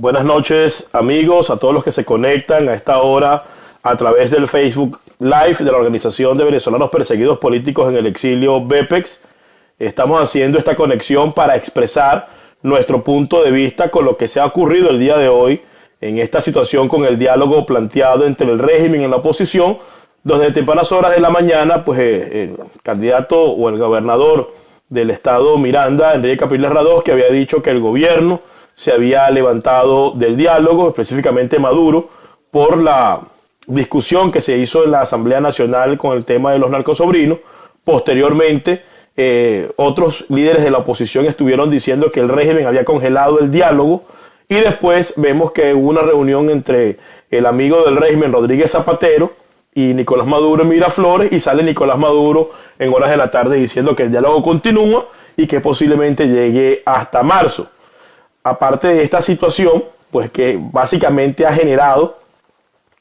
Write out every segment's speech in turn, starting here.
Buenas noches, amigos, a todos los que se conectan a esta hora a través del Facebook Live de la Organización de Venezolanos Perseguidos Políticos en el Exilio, BEPEX. Estamos haciendo esta conexión para expresar nuestro punto de vista con lo que se ha ocurrido el día de hoy en esta situación con el diálogo planteado entre el régimen y la oposición, donde de tempranas horas de la mañana, pues el candidato o el gobernador del estado Miranda, Enrique Capriles Radós, que había dicho que el gobierno se había levantado del diálogo, específicamente Maduro, por la discusión que se hizo en la Asamblea Nacional con el tema de los narcosobrinos. Posteriormente, otros líderes de la oposición estuvieron diciendo que el régimen había congelado el diálogo, y después vemos que hubo una reunión entre el amigo del régimen, Rodríguez Zapatero, y Nicolás Maduro en Miraflores, y sale Nicolás Maduro en horas de la tarde diciendo que el diálogo continúa y que posiblemente llegue hasta marzo. Aparte de esta situación, pues que básicamente ha generado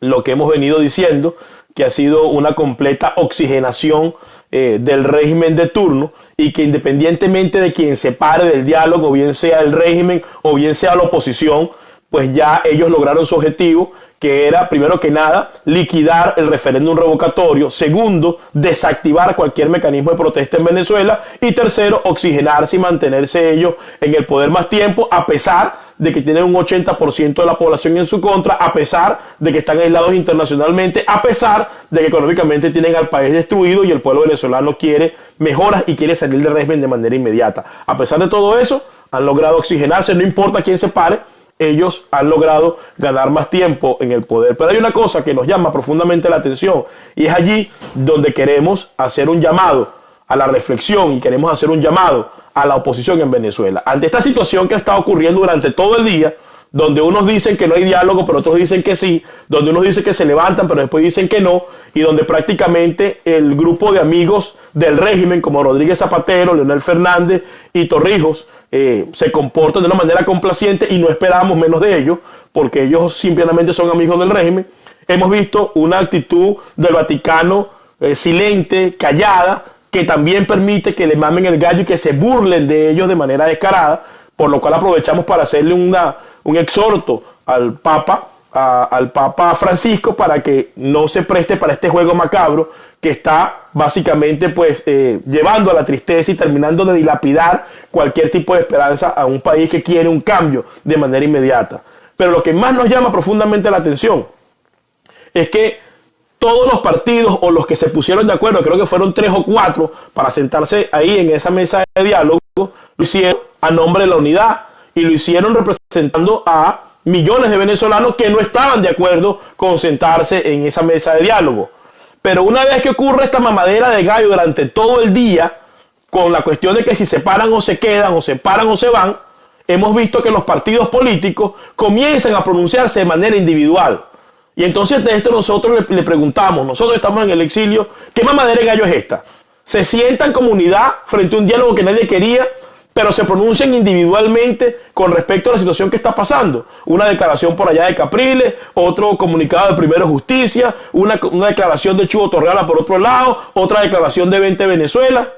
lo que hemos venido diciendo, que ha sido una completa oxigenación del régimen de turno, y que independientemente de quien se pare del diálogo, bien sea el régimen o bien sea la oposición, pues ya ellos lograron su objetivo, que era, primero que nada, liquidar el referéndum revocatorio; segundo, desactivar cualquier mecanismo de protesta en Venezuela; y tercero, oxigenarse y mantenerse ellos en el poder más tiempo, a pesar de que tienen un 80% de la población en su contra, a pesar de que están aislados internacionalmente, a pesar de que económicamente tienen al país destruido y el pueblo venezolano quiere mejoras y quiere salir del régimen de manera inmediata. A pesar de todo eso, han logrado oxigenarse, no importa quién se pare. Ellos han logrado ganar más tiempo en el poder. Pero hay una cosa que nos llama profundamente la atención, y es allí donde queremos hacer un llamado a la reflexión y queremos hacer un llamado a la oposición en Venezuela. Ante esta situación que está ocurriendo durante todo el día, donde unos dicen que no hay diálogo, pero otros dicen que sí, donde unos dicen que se levantan, pero después dicen que no, y donde prácticamente el grupo de amigos del régimen, como Rodríguez Zapatero, Leonel Fernández y Torrijos, se comportan de una manera complaciente, y no esperábamos menos de ellos, porque ellos simplemente son amigos del régimen. Hemos visto una actitud del Vaticano silente, callada, que también permite que le mamen el gallo y que se burlen de ellos de manera descarada, por lo cual aprovechamos para hacerle un exhorto al Papa Francisco, para que no se preste para este juego macabro que está básicamente pues llevando a la tristeza y terminando de dilapidar cualquier tipo de esperanza a un país que quiere un cambio de manera inmediata. Pero lo que más nos llama profundamente la atención es que todos los partidos, o los que se pusieron de acuerdo, creo que fueron 3 o 4, para sentarse ahí en esa mesa de diálogo, lo hicieron a nombre de la unidad, y lo hicieron representando a millones de venezolanos que no estaban de acuerdo con sentarse en esa mesa de diálogo. Pero una vez que ocurre esta mamadera de gallo durante todo el día, con la cuestión de que si se paran o se quedan, o se paran o se van, hemos visto que los partidos políticos comienzan a pronunciarse de manera individual. Y entonces de esto nosotros le preguntamos, nosotros estamos en el exilio, ¿qué mamadera de gallo es esta? Se sientan como unidad frente a un diálogo que nadie quería, pero se pronuncian individualmente con respecto a la situación que está pasando. Una declaración por allá de Capriles, otro comunicado de Primero Justicia, una declaración de Chugo Torreala por otro lado, otra declaración de 20 Venezuela.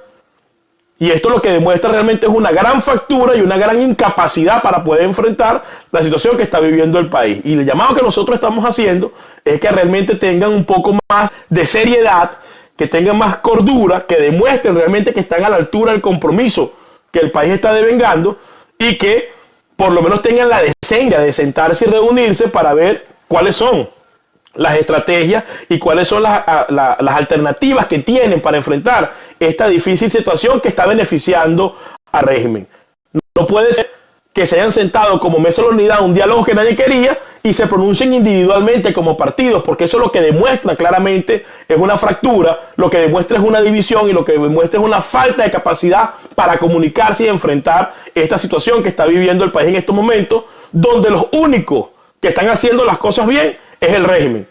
Y esto lo que demuestra realmente es una gran factura y una gran incapacidad para poder enfrentar la situación que está viviendo el país. Y el llamado que nosotros estamos haciendo es que realmente tengan un poco más de seriedad, que tengan más cordura, que demuestren realmente que están a la altura del compromiso que el país está devengando, y que por lo menos tengan la decencia de sentarse y reunirse para ver cuáles son las estrategias y cuáles son las alternativas que tienen para enfrentar esta difícil situación que está beneficiando al régimen. No puede ser que se hayan sentado como mesa de la unidad, un diálogo que nadie quería, y se pronuncien individualmente como partidos, porque eso lo que demuestra claramente es una fractura, lo que demuestra es una división, y lo que demuestra es una falta de capacidad para comunicarse y enfrentar esta situación que está viviendo el país en estos momentos, donde los únicos que están haciendo las cosas bien es el régimen.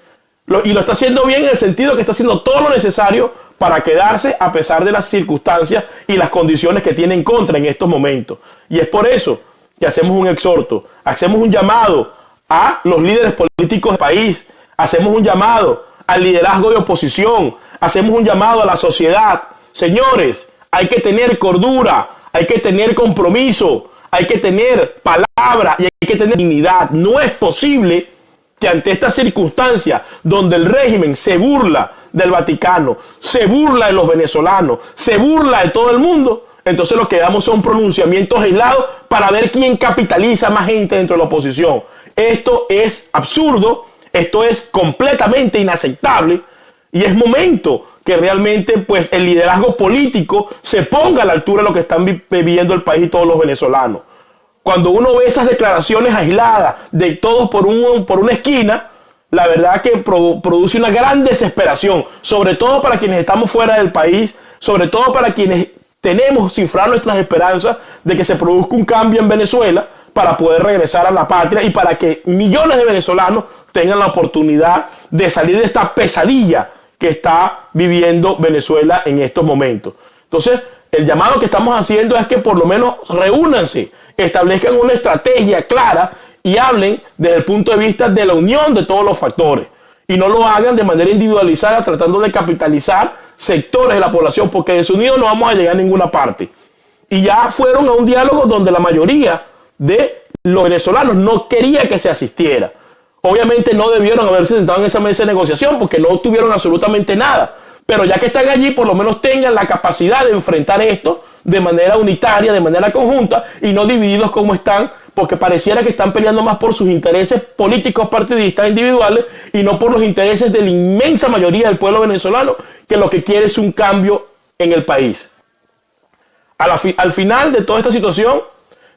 Y lo está haciendo bien en el sentido que está haciendo todo lo necesario para quedarse a pesar de las circunstancias y las condiciones que tiene en contra en estos momentos. Y es por eso que hacemos un exhorto, hacemos un llamado a los líderes políticos del país, hacemos un llamado al liderazgo de oposición, hacemos un llamado a la sociedad. Señores, hay que tener cordura, hay que tener compromiso, hay que tener palabra y hay que tener dignidad. No es posible que ante esta circunstancia donde el régimen se burla del Vaticano, se burla de los venezolanos, se burla de todo el mundo, entonces lo que damos son pronunciamientos aislados para ver quién capitaliza más gente dentro de la oposición. Esto es absurdo, esto es completamente inaceptable y es momento que realmente pues el liderazgo político se ponga a la altura de lo que están viviendo el país y todos los venezolanos. Cuando uno ve esas declaraciones aisladas de todos por una esquina, la verdad que produce una gran desesperación, sobre todo para quienes estamos fuera del país, sobre todo para quienes tenemos cifrar nuestras esperanzas de que se produzca un cambio en Venezuela para poder regresar a la patria y para que millones de venezolanos tengan la oportunidad de salir de esta pesadilla que está viviendo Venezuela en estos momentos. Entonces, el llamado que estamos haciendo es que por lo menos reúnanse, establezcan una estrategia clara y hablen desde el punto de vista de la unión de todos los factores y no lo hagan de manera individualizada tratando de capitalizar sectores de la población, porque desunidos no vamos a llegar a ninguna parte. Y ya fueron a un diálogo donde la mayoría de los venezolanos no quería que se asistiera. Obviamente no debieron haberse sentado en esa mesa de negociación porque no obtuvieron absolutamente nada, pero ya que están allí por lo menos tengan la capacidad de enfrentar esto de manera unitaria, de manera conjunta y no divididos como están, porque pareciera que están peleando más por sus intereses políticos partidistas individuales y no por los intereses de la inmensa mayoría del pueblo venezolano, que lo que quiere es un cambio en el país. Al final de toda esta situación,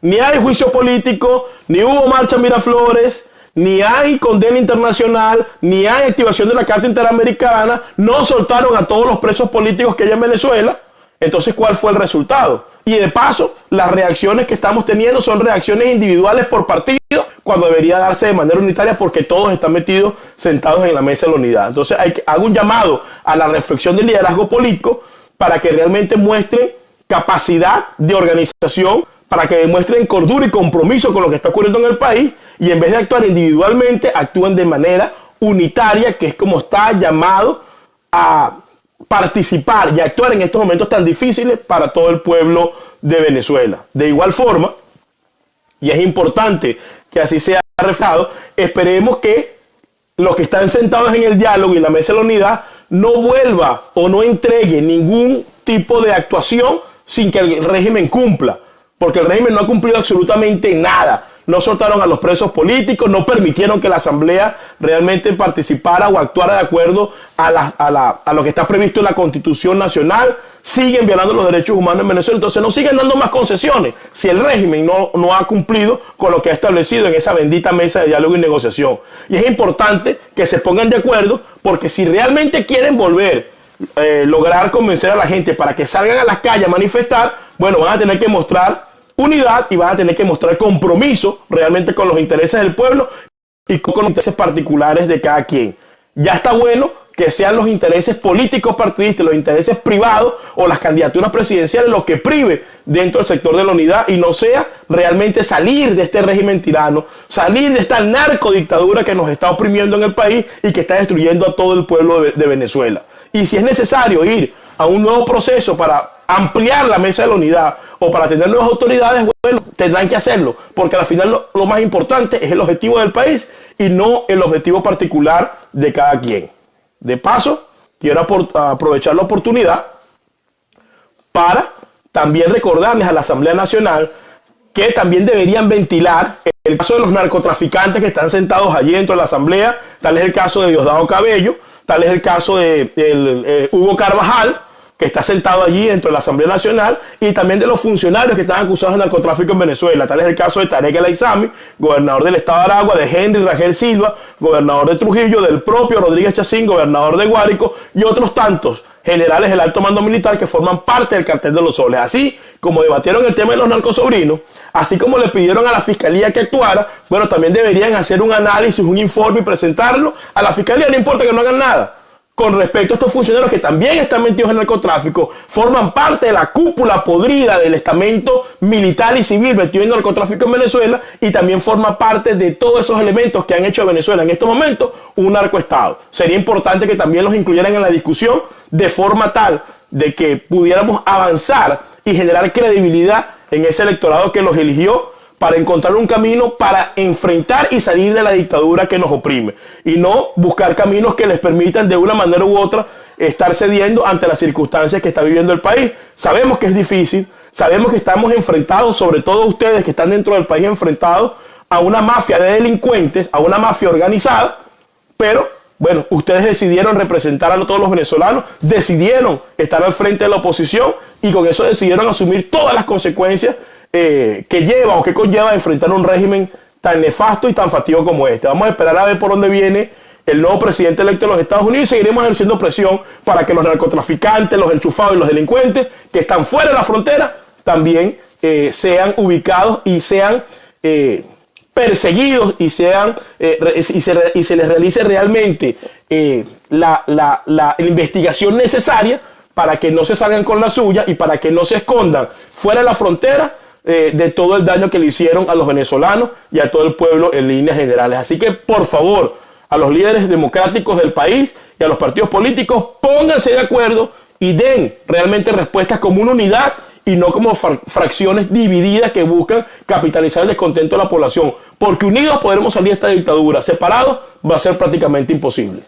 ni hay juicio político, ni hubo marcha en Miraflores, ni hay condena internacional, ni hay activación de la Carta Interamericana, no soltaron a todos los presos políticos que hay en Venezuela. Entonces, ¿cuál fue el resultado? Y de paso, las reacciones que estamos teniendo son reacciones individuales por partido, cuando debería darse de manera unitaria porque todos están metidos sentados en la mesa de la unidad. Entonces, hago un llamado a la reflexión del liderazgo político para que realmente muestren capacidad de organización, para que demuestren cordura y compromiso con lo que está ocurriendo en el país y en vez de actuar individualmente, actúen de manera unitaria, que es como está llamado a participar y actuar en estos momentos tan difíciles para todo el pueblo de Venezuela. De igual forma, y es importante que así sea reflejado, esperemos que los que están sentados en el diálogo y en la mesa de la unidad no vuelva o no entregue ningún tipo de actuación sin que el régimen cumpla, porque el régimen no ha cumplido absolutamente nada. No soltaron a los presos políticos, no permitieron que la Asamblea realmente participara o actuara de acuerdo a lo que está previsto en la Constitución Nacional. Siguen violando los derechos humanos en Venezuela, entonces no siguen dando más concesiones si el régimen no ha cumplido con lo que ha establecido en esa bendita mesa de diálogo y negociación. Y es importante que se pongan de acuerdo, porque si realmente quieren lograr convencer a la gente para que salgan a las calles a manifestar, bueno, van a tener que mostrar unidad y van a tener que mostrar compromiso realmente con los intereses del pueblo y con los intereses particulares de cada quien. Ya está bueno que sean los intereses políticos partidistas, los intereses privados o las candidaturas presidenciales lo que prive dentro del sector de la unidad y no sea realmente salir de este régimen tirano, salir de esta narcodictadura que nos está oprimiendo en el país y que está destruyendo a todo el pueblo de Venezuela. Y si es necesario ir a un nuevo proceso para ampliar la mesa de la unidad o para tener nuevas autoridades, bueno, tendrán que hacerlo, porque al final lo más importante es el objetivo del país y no el objetivo particular de cada quien. De paso, quiero aprovechar la oportunidad para también recordarles a la Asamblea Nacional que también deberían ventilar el caso de los narcotraficantes que están sentados allí dentro de la Asamblea. Tal es el caso de Diosdado Cabello, tal es el caso de Hugo Carvajal, que está sentado allí dentro de la Asamblea Nacional, y también de los funcionarios que están acusados de narcotráfico en Venezuela. Tal es el caso de Tarek El Aizami, gobernador del estado de Aragua, de Henry Rangel Silva, gobernador de Trujillo, del propio Rodríguez Chacín, gobernador de Guárico, y otros tantos generales del alto mando militar que forman parte del cartel de los soles. Así como debatieron el tema de los narcosobrinos, así como le pidieron a la Fiscalía que actuara, bueno, también deberían hacer un análisis, un informe y presentarlo a la Fiscalía. No importa que no hagan nada con respecto a estos funcionarios que también están metidos en el narcotráfico, forman parte de la cúpula podrida del estamento militar y civil metido en el narcotráfico en Venezuela, y también forma parte de todos esos elementos que han hecho a Venezuela en estos momentos un narcoestado. Sería importante que también los incluyeran en la discusión de forma tal de que pudiéramos avanzar y generar credibilidad en ese electorado que los eligió para encontrar un camino para enfrentar y salir de la dictadura que nos oprime, y no buscar caminos que les permitan de una manera u otra estar cediendo ante las circunstancias que está viviendo el país. Sabemos que es difícil, sabemos que estamos enfrentados, sobre todo ustedes que están dentro del país, enfrentados a una mafia de delincuentes, a una mafia organizada, pero bueno, ustedes decidieron representar a todos los venezolanos, decidieron estar al frente de la oposición y con eso decidieron asumir todas las consecuencias que lleva o que conlleva enfrentar un régimen tan nefasto y tan fatigoso como este. Vamos a esperar a ver por dónde viene el nuevo presidente electo de los Estados Unidos y seguiremos ejerciendo presión para que los narcotraficantes, los enchufados y los delincuentes que están fuera de la frontera también sean ubicados y sean perseguidos y sean y se les realice realmente la investigación necesaria para que no se salgan con la suya y para que no se escondan fuera de la frontera de todo el daño que le hicieron a los venezolanos y a todo el pueblo en líneas generales. Así que, por favor, a los líderes democráticos del país y a los partidos políticos, pónganse de acuerdo y den realmente respuestas como una unidad y no como fracciones divididas que buscan capitalizar el descontento de la población. Porque unidos podremos salir de esta dictadura, separados va a ser prácticamente imposible.